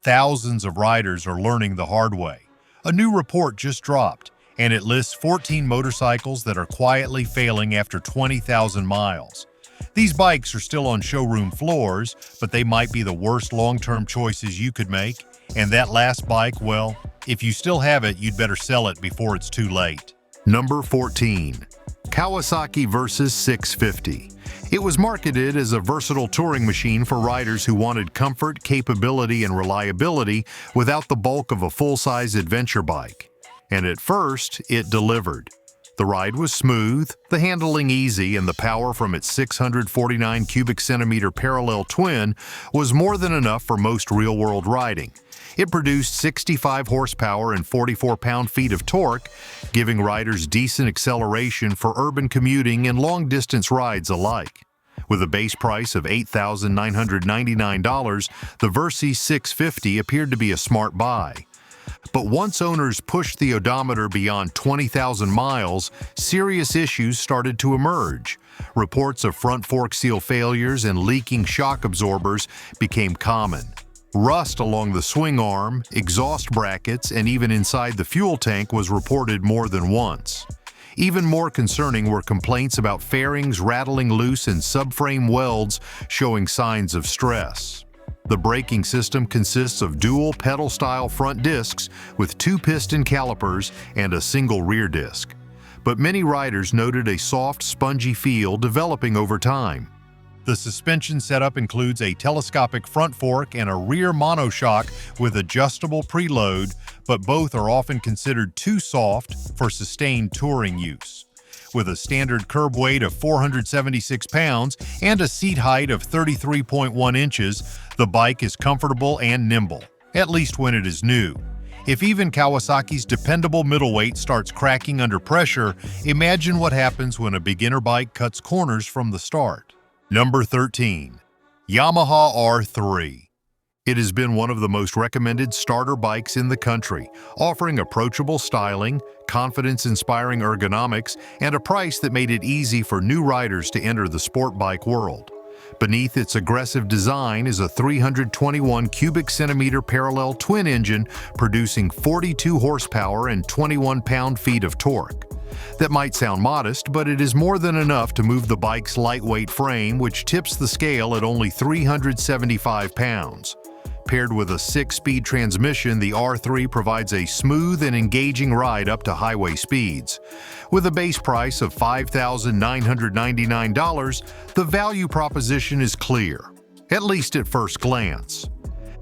Thousands of riders are learning the hard way. A new report just dropped, and it lists 14 motorcycles that are quietly failing after 20,000 miles. These bikes are still on showroom floors, but they might be the worst long-term choices you could make. And that last bike, well, if you still have it, you'd better sell it before it's too late. Number 14. Kawasaki Versus 650. It was marketed as a versatile touring machine for riders who wanted comfort, capability, and reliability without the bulk of a full-size adventure bike. And at first, it delivered. The ride was smooth, the handling easy, and the power from its 649 cubic centimeter parallel twin was more than enough for most real-world riding. It produced 65 horsepower and 44 pound-feet of torque, giving riders decent acceleration for urban commuting and long-distance rides alike. With a base price of $8,999, the Versus 650 appeared to be a smart buy. But once owners pushed the odometer beyond 20,000 miles, serious issues started to emerge. Reports of front fork seal failures and leaking shock absorbers became common. Rust along the swing arm, exhaust brackets, and even inside the fuel tank was reported more than once. Even more concerning were complaints about fairings rattling loose and subframe welds showing signs of stress. The braking system consists of dual pedal-style front discs with 2 piston calipers and a single rear disc. But many riders noted a soft, spongy feel developing over time. The suspension setup includes a telescopic front fork and a rear monoshock with adjustable preload, but both are often considered too soft for sustained touring use. With a standard curb weight of 476 pounds and a seat height of 33.1 inches, the bike is comfortable and nimble, at least when it is new. If even Kawasaki's dependable middleweight starts cracking under pressure, imagine what happens when a beginner bike cuts corners from the start. Number 13. Yamaha R3. It has been one of the most recommended starter bikes in the country, offering approachable styling, confidence-inspiring ergonomics, and a price that made it easy for new riders to enter the sport bike world. Beneath its aggressive design is a 321 cubic centimeter parallel twin engine producing 42 horsepower and 21 pound-feet of torque. That might sound modest, but it is more than enough to move the bike's lightweight frame, which tips the scale at only 375 pounds. Paired with a 6-speed transmission, the R3 provides a smooth and engaging ride up to highway speeds. With a base price of $5,999, the value proposition is clear, at least at first glance.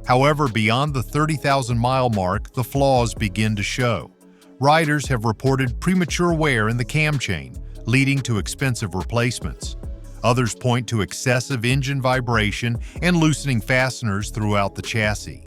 However, beyond the 30,000-mile mark, the flaws begin to show. Riders have reported premature wear in the cam chain, leading to expensive replacements. Others point to excessive engine vibration and loosening fasteners throughout the chassis.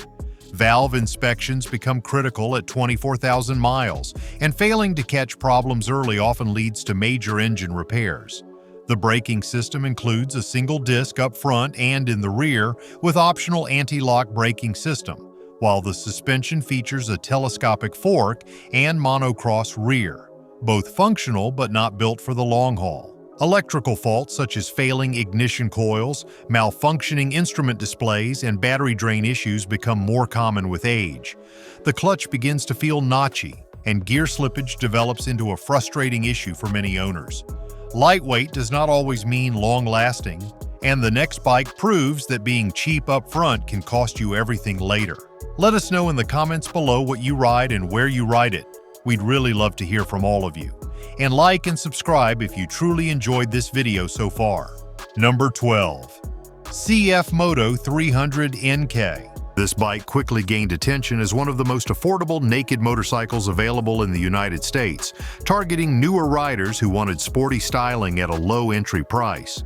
Valve inspections become critical at 24,000 miles, and failing to catch problems early often leads to major engine repairs. The braking system includes a single disc up front and in the rear with optional anti-lock braking system, while the suspension features a telescopic fork and monocross rear, both functional but not built for the long haul. Electrical faults such as failing ignition coils, malfunctioning instrument displays, and battery drain issues become more common with age. The clutch begins to feel notchy, and gear slippage develops into a frustrating issue for many owners. Lightweight does not always mean long-lasting, and the next bike proves that being cheap up front can cost you everything later. Let us know in the comments below what you ride and where you ride it. We'd really love to hear from all of you. And like and subscribe if you truly enjoyed this video so far. Number 12. CF Moto 300 NK. This bike quickly gained attention as one of the most affordable naked motorcycles available in the United States, targeting newer riders who wanted sporty styling at a low entry price.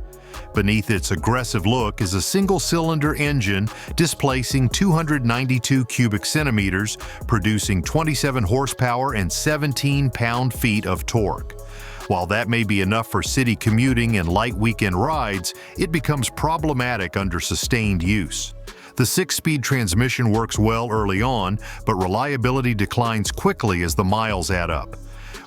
Beneath its aggressive look is a single-cylinder engine displacing 292 cubic centimeters, producing 27 horsepower and 17 pound-feet of torque. While that may be enough for city commuting and light weekend rides, it becomes problematic under sustained use. The 6-speed transmission works well early on, but reliability declines quickly as the miles add up.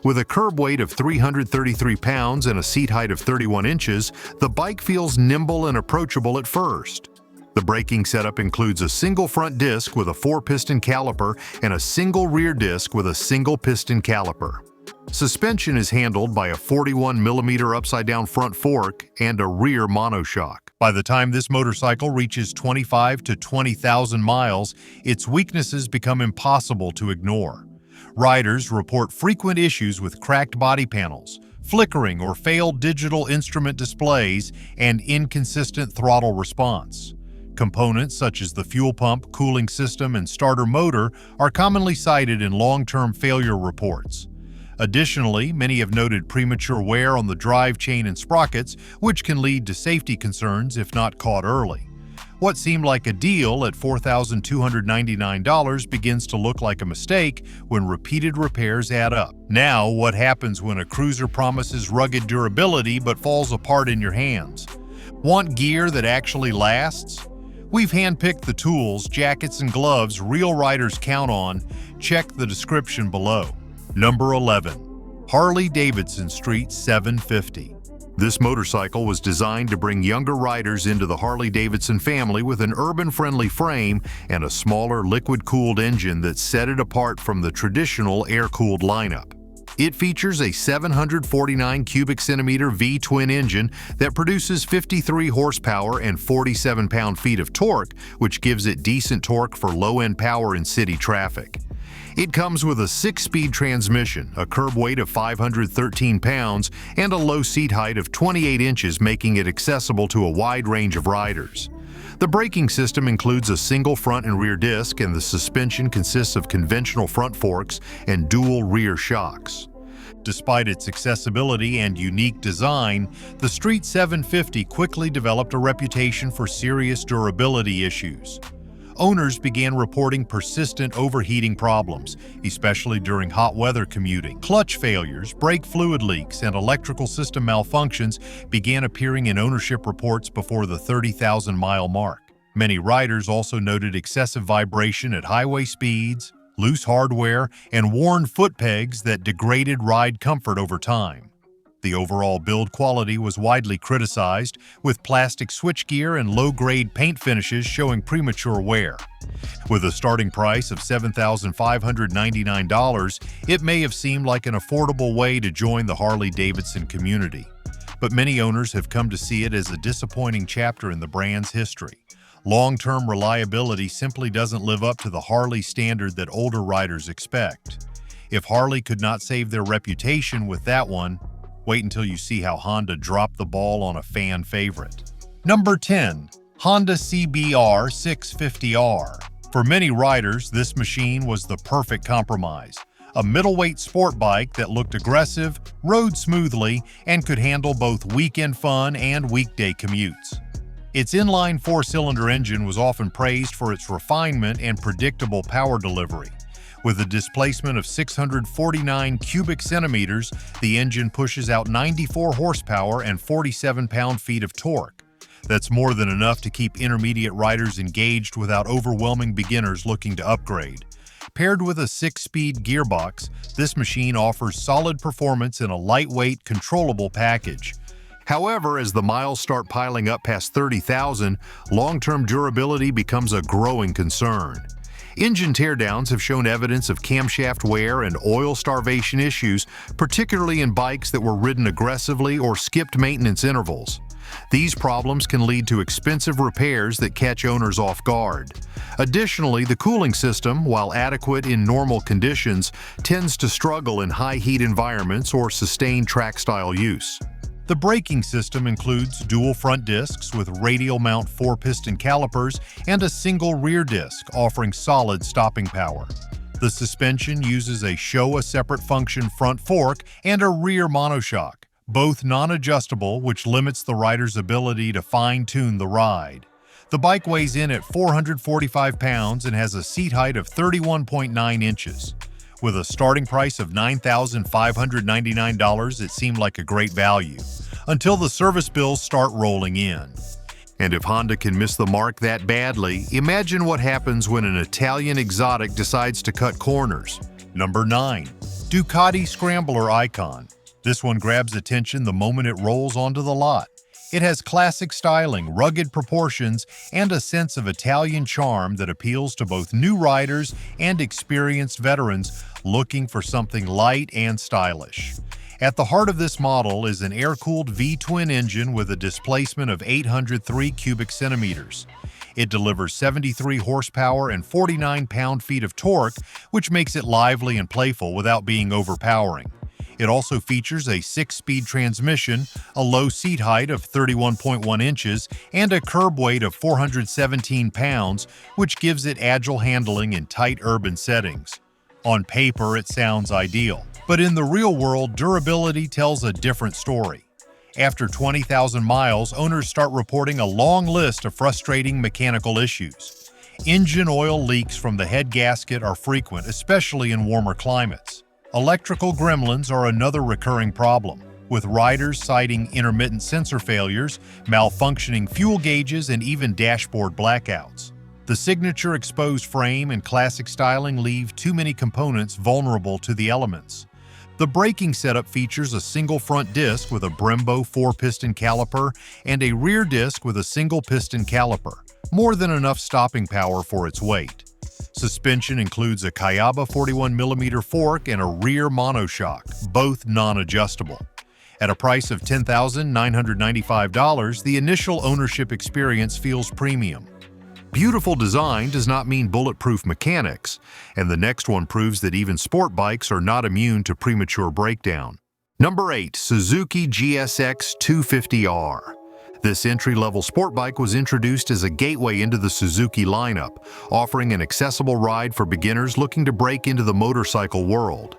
With a curb weight of 333 pounds and a seat height of 31 inches, the bike feels nimble and approachable at first. The braking setup includes a single front disc with a 4-piston caliper and a single rear disc with a single piston caliper. Suspension is handled by a 41mm upside-down front fork and a rear monoshock. By the time this motorcycle reaches 25 to 20,000 miles, its weaknesses become impossible to ignore. Riders report frequent issues with cracked body panels, flickering or failed digital instrument displays, and inconsistent throttle response. Components such as the fuel pump, cooling system, and starter motor are commonly cited in long-term failure reports. Additionally, many have noted premature wear on the drive chain and sprockets, which can lead to safety concerns if not caught early. What seemed like a deal at $4,299 begins to look like a mistake when repeated repairs add up. Now, what happens when a cruiser promises rugged durability but falls apart in your hands? Want gear that actually lasts? We've handpicked the tools, jackets, and gloves real riders count on. Check the description below. Number 11. Harley-Davidson Street 750. This motorcycle was designed to bring younger riders into the Harley-Davidson family with an urban-friendly frame and a smaller liquid-cooled engine that set it apart from the traditional air-cooled lineup. It features a 749 cubic centimeter V-twin engine that produces 53 horsepower and 47 pound-feet of torque, which gives it decent torque for low-end power in city traffic. It comes with a 6-speed transmission, a curb weight of 513 pounds, and a low seat height of 28 inches, making it accessible to a wide range of riders. The braking system includes a single front and rear disc, and the suspension consists of conventional front forks and dual rear shocks. Despite its accessibility and unique design, the Street 750 quickly developed a reputation for serious durability issues. Owners began reporting persistent overheating problems, especially during hot weather commuting. Clutch failures, brake fluid leaks, and electrical system malfunctions began appearing in ownership reports before the 30,000-mile mark. Many riders also noted excessive vibration at highway speeds, loose hardware, and worn foot pegs that degraded ride comfort over time. The overall build quality was widely criticized, with plastic switchgear and low-grade paint finishes showing premature wear. With a starting price of $7,599, it may have seemed like an affordable way to join the Harley-Davidson community. But many owners have come to see it as a disappointing chapter in the brand's history. Long-term reliability simply doesn't live up to the Harley standard that older riders expect. If Harley could not save their reputation with that one, wait until you see how Honda dropped the ball on a fan favorite. Number 10. Honda CBR 650R. For many riders, this machine was the perfect compromise. A middleweight sport bike that looked aggressive, rode smoothly, and could handle both weekend fun and weekday commutes. Its inline 4-cylinder engine was often praised for its refinement and predictable power delivery. With a displacement of 649 cubic centimeters, the engine pushes out 94 horsepower and 47 pound-feet of torque. That's more than enough to keep intermediate riders engaged without overwhelming beginners looking to upgrade. Paired with a 6-speed gearbox, this machine offers solid performance in a lightweight, controllable package. However, as the miles start piling up past 30,000, long-term durability becomes a growing concern. Engine teardowns have shown evidence of camshaft wear and oil starvation issues, particularly in bikes that were ridden aggressively or skipped maintenance intervals. These problems can lead to expensive repairs that catch owners off guard. Additionally, the cooling system, while adequate in normal conditions, tends to struggle in high-heat environments or sustained track-style use. The braking system includes dual front discs with radial mount 4-piston calipers and a single rear disc, offering solid stopping power. The suspension uses a separate function front fork and a rear monoshock, both non-adjustable, which limits the rider's ability to fine-tune the ride. The bike weighs in at 445 pounds and has a seat height of 31.9 inches. With a starting price of $9,599, it seemed like a great value, until the service bills start rolling in. And if Honda can miss the mark that badly, imagine what happens when an Italian exotic decides to cut corners. Number 9. Ducati Scrambler Icon. This one grabs attention the moment it rolls onto the lot. It has classic styling, rugged proportions, and a sense of Italian charm that appeals to both new riders and experienced veterans looking for something light and stylish. At the heart of this model is an air-cooled V-twin engine with a displacement of 803 cubic centimeters. It delivers 73 horsepower and 49 pound-feet of torque, which makes it lively and playful without being overpowering. It also features a 6-speed transmission, a low seat height of 31.1 inches, and a curb weight of 417 pounds, which gives it agile handling in tight urban settings. On paper, it sounds ideal, but in the real world, durability tells a different story. After 20,000 miles, owners start reporting a long list of frustrating mechanical issues. Engine oil leaks from the head gasket are frequent, especially in warmer climates. Electrical gremlins are another recurring problem, with riders citing intermittent sensor failures, malfunctioning fuel gauges, and even dashboard blackouts. The signature exposed frame and classic styling leave too many components vulnerable to the elements. The braking setup features a single front disc with a Brembo 4-piston caliper and a rear disc with a single piston caliper, more than enough stopping power for its weight. Suspension includes a Kawasaki 41mm fork and a rear monoshock, both non-adjustable. At a price of $10,995, the initial ownership experience feels premium. Beautiful design does not mean bulletproof mechanics, and the next one proves that even sport bikes are not immune to premature breakdown. Number 8. Suzuki GSX 250R. This entry-level sport bike was introduced as a gateway into the Suzuki lineup, offering an accessible ride for beginners looking to break into the motorcycle world.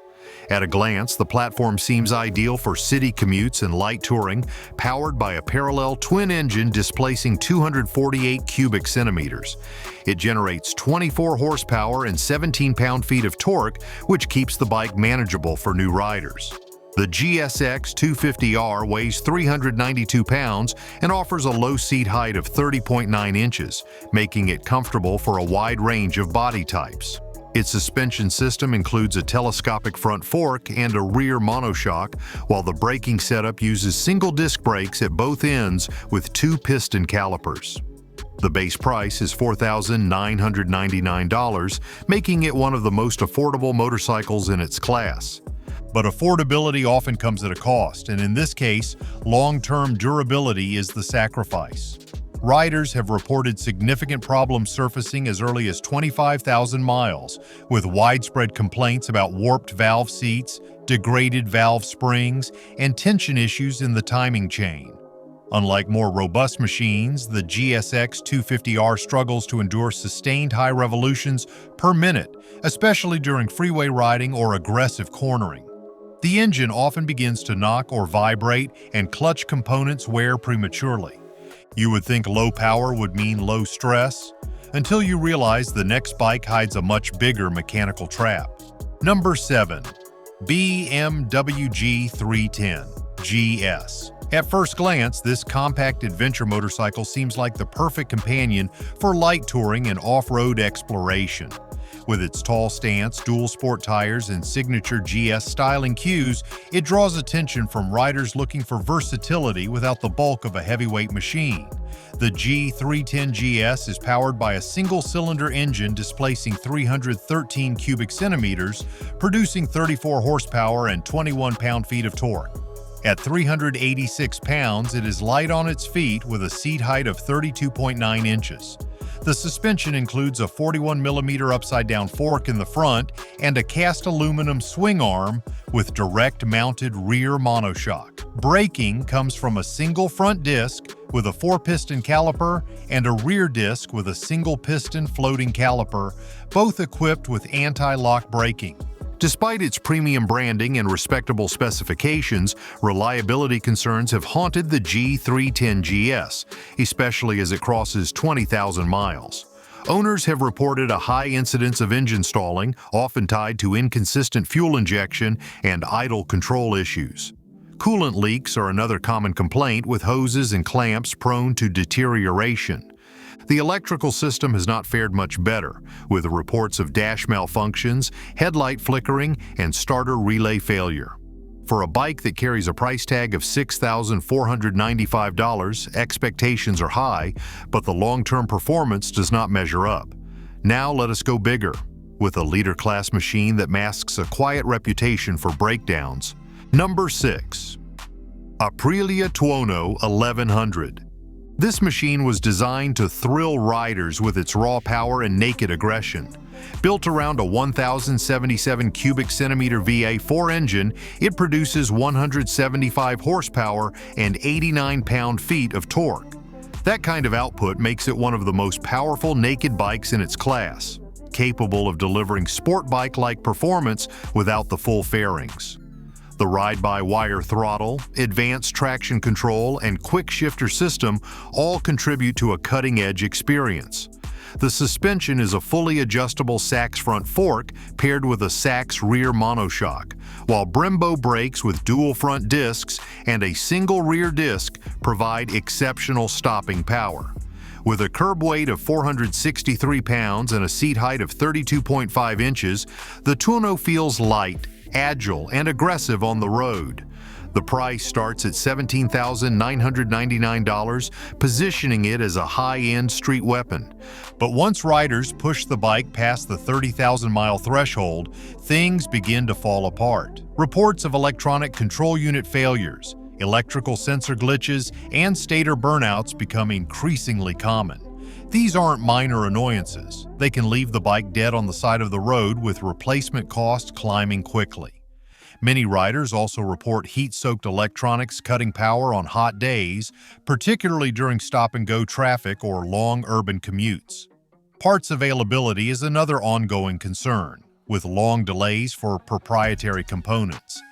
At a glance, the platform seems ideal for city commutes and light touring, powered by a parallel twin engine displacing 248 cubic centimeters. It generates 24 horsepower and 17 pound-feet of torque, which keeps the bike manageable for new riders. The GSX 250R weighs 392 pounds and offers a low seat height of 30.9 inches, making it comfortable for a wide range of body types. Its suspension system includes a telescopic front fork and a rear monoshock, while the braking setup uses single-disc brakes at both ends with 2-piston calipers. The base price is $4,999, making it one of the most affordable motorcycles in its class. But affordability often comes at a cost, and in this case, long-term durability is the sacrifice. Riders have reported significant problems surfacing as early as 25,000 miles, with widespread complaints about warped valve seats, degraded valve springs, and tension issues in the timing chain. Unlike more robust machines, the GSX 250R struggles to endure sustained high revolutions per minute, especially during freeway riding or aggressive cornering. The engine often begins to knock or vibrate, and clutch components wear prematurely. You would think low power would mean low stress, until you realize the next bike hides a much bigger mechanical trap. Number 7. BMW G310 GS. At first glance, this compact adventure motorcycle seems like the perfect companion for light touring and off-road exploration. With its tall stance, dual sport tires, and signature GS styling cues, it draws attention from riders looking for versatility without the bulk of a heavyweight machine. The G310 GS is powered by a single-cylinder engine displacing 313 cubic centimeters, producing 34 horsepower and 21 pound-feet of torque. At 386 pounds, it is light on its feet with a seat height of 32.9 inches. The suspension includes a 41mm upside-down fork in the front and a cast aluminum swing arm with direct-mounted rear monoshock. Braking comes from a single front disc with a 4-piston caliper and a rear disc with a single-piston floating caliper, both equipped with anti-lock braking. Despite its premium branding and respectable specifications, reliability concerns have haunted the G310 GS, especially as it crosses 20,000 miles. Owners have reported a high incidence of engine stalling, often tied to inconsistent fuel injection and idle control issues. Coolant leaks are another common complaint, with hoses and clamps prone to deterioration. The electrical system has not fared much better, with reports of dash malfunctions, headlight flickering, and starter relay failure. For a bike that carries a price tag of $6,495, expectations are high, but the long-term performance does not measure up. Now let us go bigger, with a leader-class machine that masks a quiet reputation for breakdowns. Number 6. Aprilia Tuono 1100. This machine was designed to thrill riders with its raw power and naked aggression. Built around a 1,077 cubic centimeter VA4 engine, it produces 175 horsepower and 89 pound-feet of torque. That kind of output makes it one of the most powerful naked bikes in its class, capable of delivering sport bike-like performance without the full fairings. The ride-by-wire throttle, advanced traction control, and quick shifter system all contribute to a cutting-edge experience. The suspension is a fully adjustable Sachs front fork paired with a Sachs rear monoshock, while Brembo brakes with dual front discs and a single rear disc provide exceptional stopping power. With a curb weight of 463 pounds and a seat height of 32.5 inches, the Tuono feels light, agile, and aggressive on the road. The price starts at $17,999, positioning it as a high-end street weapon. But once riders push the bike past the 30,000-mile threshold, things begin to fall apart. Reports of electronic control unit failures, electrical sensor glitches, and stator burnouts become increasingly common. These aren't minor annoyances. They can leave the bike dead on the side of the road with replacement costs climbing quickly. Many riders also report heat-soaked electronics cutting power on hot days, particularly during stop-and-go traffic or long urban commutes. Parts availability is another ongoing concern, with long delays for proprietary components.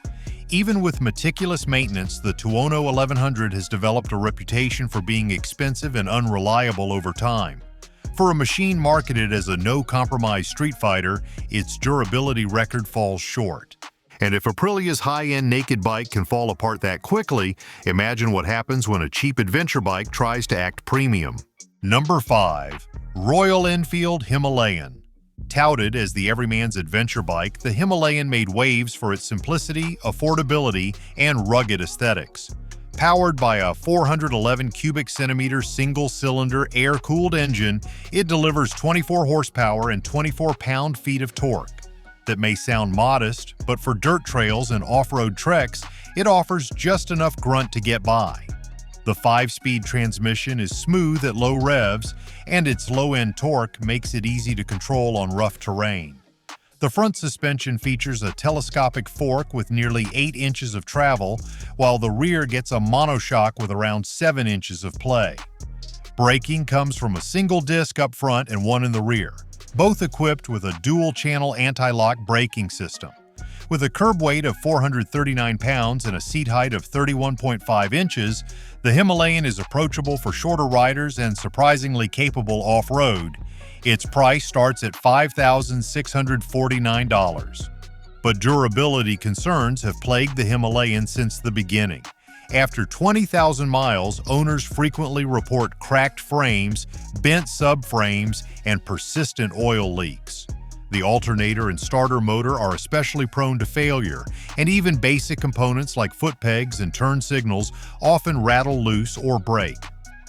Even with meticulous maintenance, the Tuono 1100 has developed a reputation for being expensive and unreliable over time. For a machine marketed as a no-compromise street fighter, its durability record falls short. And if Aprilia's high-end naked bike can fall apart that quickly, imagine what happens when a cheap adventure bike tries to act premium. Number 5. Royal Enfield Himalayan. Touted as the everyman's adventure bike, the Himalayan made waves for its simplicity, affordability, and rugged aesthetics. Powered by a 411 cubic centimeter single-cylinder air-cooled engine, it delivers 24 horsepower and 24 pound-feet of torque. That may sound modest, but for dirt trails and off-road treks, it offers just enough grunt to get by. The 5-speed transmission is smooth at low revs, and its low-end torque makes it easy to control on rough terrain. The front suspension features a telescopic fork with nearly 8 inches of travel, while the rear gets a monoshock with around 7 inches of play. Braking comes from a single disc up front and one in the rear, both equipped with a dual-channel anti-lock braking system. With a curb weight of 439 pounds and a seat height of 31.5 inches, the Himalayan is approachable for shorter riders and surprisingly capable off-road. Its price starts at $5,649. But durability concerns have plagued the Himalayan since the beginning. After 20,000 miles, owners frequently report cracked frames, bent subframes, and persistent oil leaks. The alternator and starter motor are especially prone to failure, and even basic components like foot pegs and turn signals often rattle loose or break.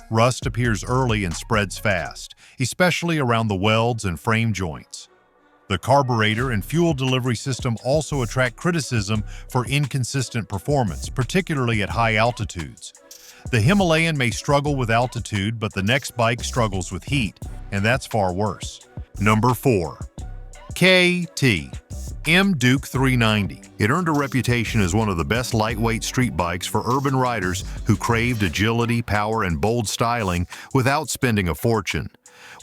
Rust appears early and spreads fast, especially around the welds and frame joints. The carburetor and fuel delivery system also attract criticism for inconsistent performance, particularly at high altitudes. The Himalayan may struggle with altitude, but the next bike struggles with heat, and that's far worse. Number 4. KTM Duke 390. It earned a reputation as one of the best lightweight street bikes for urban riders who craved agility, power, and bold styling without spending a fortune.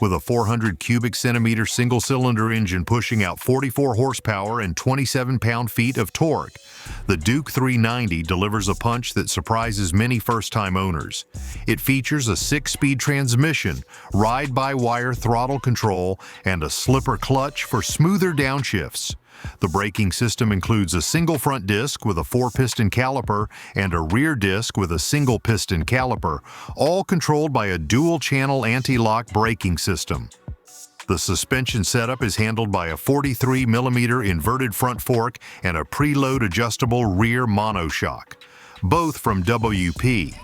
With a 400 cubic centimeter single-cylinder engine pushing out 44 horsepower and 27 pound-feet of torque, the Duke 390 delivers a punch that surprises many first-time owners. It features a 6-speed transmission, ride-by-wire throttle control, and a slipper clutch for smoother downshifts. The braking system includes a single front disc with a 4-piston caliper and a rear disc with a single piston caliper, all controlled by a dual-channel anti-lock braking system. The suspension setup is handled by a 43mm inverted front fork and a preload adjustable rear monoshock, both from WP.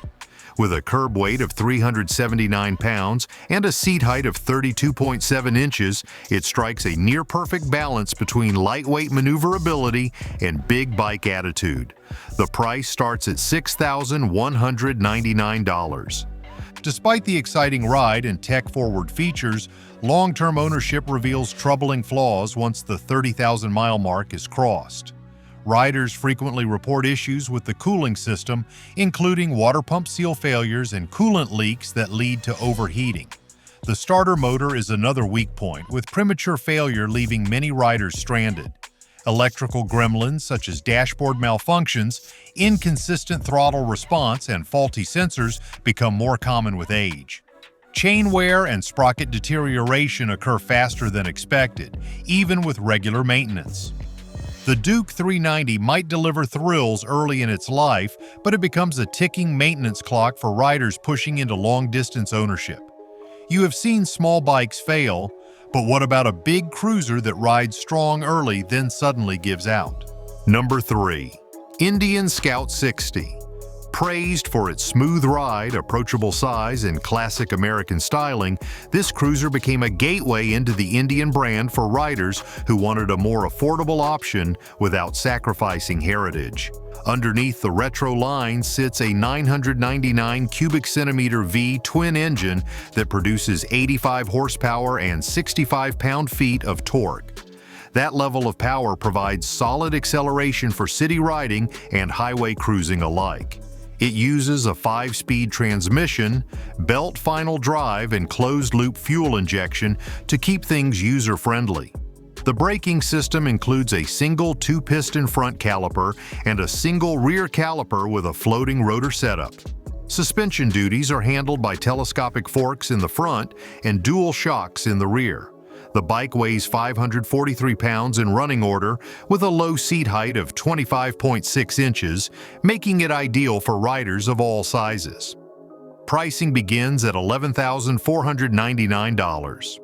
With a curb weight of 379 pounds and a seat height of 32.7 inches, it strikes a near-perfect balance between lightweight maneuverability and big bike attitude. The price starts at $6,199. Despite the exciting ride and tech-forward features, long-term ownership reveals troubling flaws once the 30,000-mile mark is crossed. Riders frequently report issues with the cooling system, including water pump seal failures and coolant leaks that lead to overheating. The starter motor is another weak point, with premature failure leaving many riders stranded. Electrical gremlins such as dashboard malfunctions, inconsistent throttle response, and faulty sensors become more common with age. Chain wear and sprocket deterioration occur faster than expected, even with regular maintenance. The Duke 390 might deliver thrills early in its life, but it becomes a ticking maintenance clock for riders pushing into long-distance ownership. You have seen small bikes fail, but what about a big cruiser that rides strong early then suddenly gives out? Number 3. Indian Scout 60. Praised for its smooth ride, approachable size, and classic American styling, this cruiser became a gateway into the Indian brand for riders who wanted a more affordable option without sacrificing heritage. Underneath the retro line sits a 999 cubic centimeter V twin engine that produces 85 horsepower and 65 pound-feet of torque. That level of power provides solid acceleration for city riding and highway cruising alike. It uses a 5-speed transmission, belt final drive, and closed-loop fuel injection to keep things user-friendly. The braking system includes a single 2-piston front caliper and a single rear caliper with a floating rotor setup. Suspension duties are handled by telescopic forks in the front and dual shocks in the rear. The bike weighs 543 pounds in running order with a low seat height of 25.6 inches, making it ideal for riders of all sizes. Pricing begins at $11,499.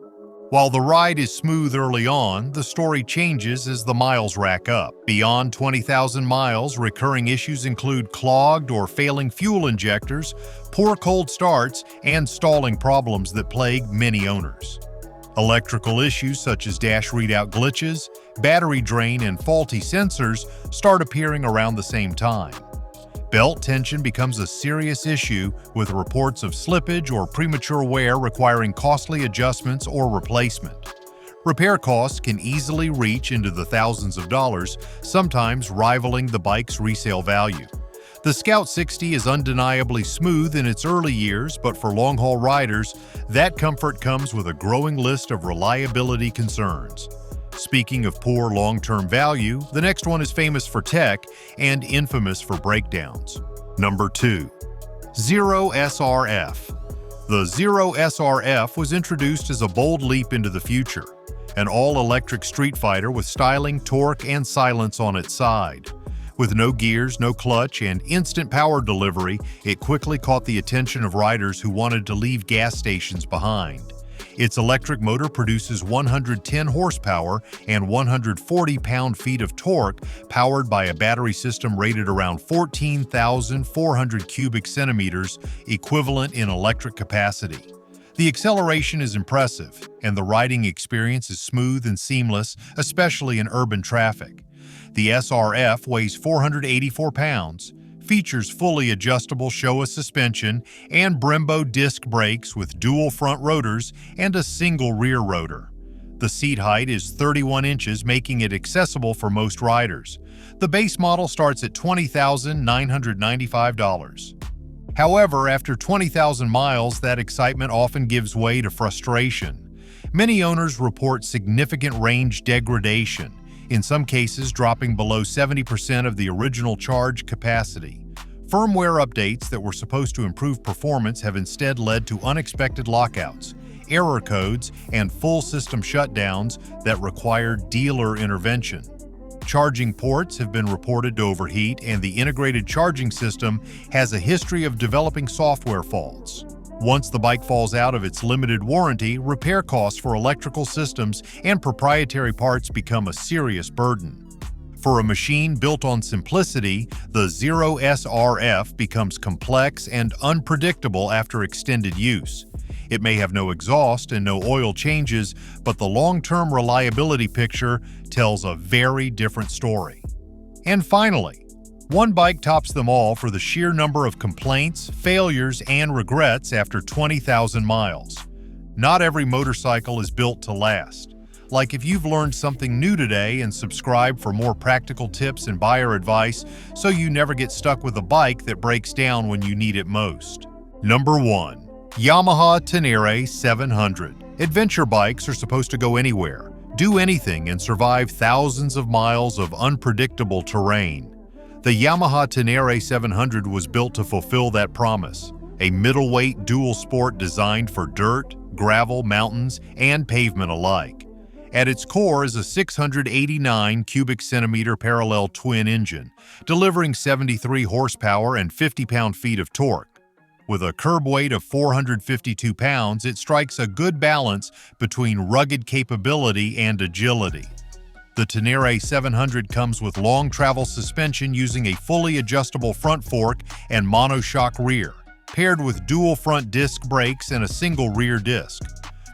While the ride is smooth early on, the story changes as the miles rack up. Beyond 20,000 miles, recurring issues include clogged or failing fuel injectors, poor cold starts, and stalling problems that plague many owners. Electrical issues such as dash readout glitches, battery drain, and faulty sensors start appearing around the same time. Belt tension becomes a serious issue, with reports of slippage or premature wear requiring costly adjustments or replacement. Repair costs can easily reach into the thousands of dollars, sometimes rivaling the bike's resale value. The Scout 60 is undeniably smooth in its early years, but for long-haul riders, that comfort comes with a growing list of reliability concerns. Speaking of poor long-term value, the next one is famous for tech and infamous for breakdowns. Number 2. Zero SRF. The Zero SRF was introduced as a bold leap into the future, an all-electric street fighter with styling, torque, and silence on its side. With no gears, no clutch, and instant power delivery, it quickly caught the attention of riders who wanted to leave gas stations behind. Its electric motor produces 110 horsepower and 140 pound-feet of torque, powered by a battery system rated around 14,400 cubic centimeters, equivalent in electric capacity. The acceleration is impressive, and the riding experience is smooth and seamless, especially in urban traffic. The SRF weighs 484 pounds, features fully adjustable Showa suspension and Brembo disc brakes with dual front rotors and a single rear rotor. The seat height is 31 inches, making it accessible for most riders. The base model starts at $20,995. However, after 20,000 miles, that excitement often gives way to frustration. Many owners report significant range degradation, in some cases dropping below 70% of the original charge capacity. Firmware updates that were supposed to improve performance have instead led to unexpected lockouts, error codes, and full system shutdowns that require dealer intervention. Charging ports have been reported to overheat, and the integrated charging system has a history of developing software faults. Once the bike falls out of its limited warranty, repair costs for electrical systems and proprietary parts become a serious burden. For a machine built on simplicity, the Zero SRF becomes complex and unpredictable after extended use. It may have no exhaust and no oil changes, but the long-term reliability picture tells a very different story. And finally, one bike tops them all for the sheer number of complaints, failures, and regrets after 20,000 miles. Not every motorcycle is built to last. Like if you've learned something new today, and subscribe for more practical tips and buyer advice so you never get stuck with a bike that breaks down when you need it most. Number 1. Yamaha Taner 700. Adventure bikes are supposed to go anywhere, do anything, and survive thousands of miles of unpredictable terrain. The Yamaha Taner 700 was built to fulfill that promise. A middleweight dual sport designed for dirt, gravel, mountains, and pavement alike. At its core is a 689 cubic centimeter parallel twin engine, delivering 73 horsepower and 50 pound-feet of torque. With a curb weight of 452 pounds, it strikes a good balance between rugged capability and agility. The Taner 700 comes with long travel suspension using a fully adjustable front fork and monoshock rear, paired with dual front disc brakes and a single rear disc.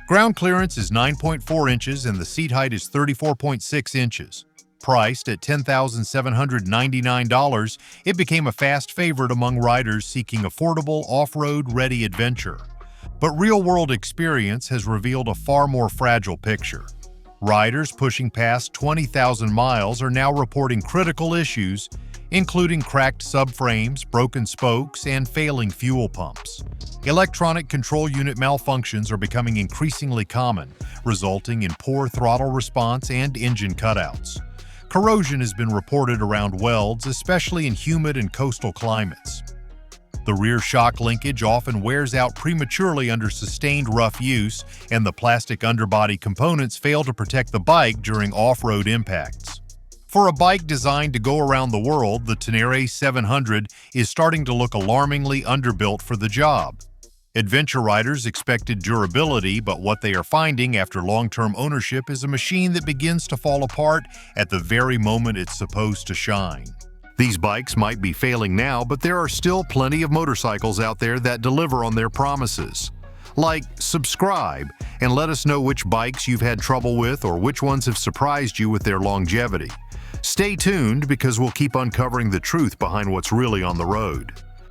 Ground clearance is 9.4 inches and the seat height is 34.6 inches. Priced at $10,799, it became a fast favorite among riders seeking affordable, off-road-ready adventure. But real-world experience has revealed a far more fragile picture. Riders pushing past 20,000 miles are now reporting critical issues, including cracked subframes, broken spokes, and failing fuel pumps. Electronic control unit malfunctions are becoming increasingly common, resulting in poor throttle response and engine cutouts. Corrosion has been reported around welds, especially in humid and coastal climates. The rear shock linkage often wears out prematurely under sustained rough use, and the plastic underbody components fail to protect the bike during off-road impacts. For a bike designed to go around the world, the Taner 700 is starting to look alarmingly underbuilt for the job. Adventure riders expected durability, but what they are finding after long-term ownership is a machine that begins to fall apart at the very moment it's supposed to shine. These bikes might be failing now, but there are still plenty of motorcycles out there that deliver on their promises. Like, subscribe, and let us know which bikes you've had trouble with or which ones have surprised you with their longevity. Stay tuned because we'll keep uncovering the truth behind what's really on the road.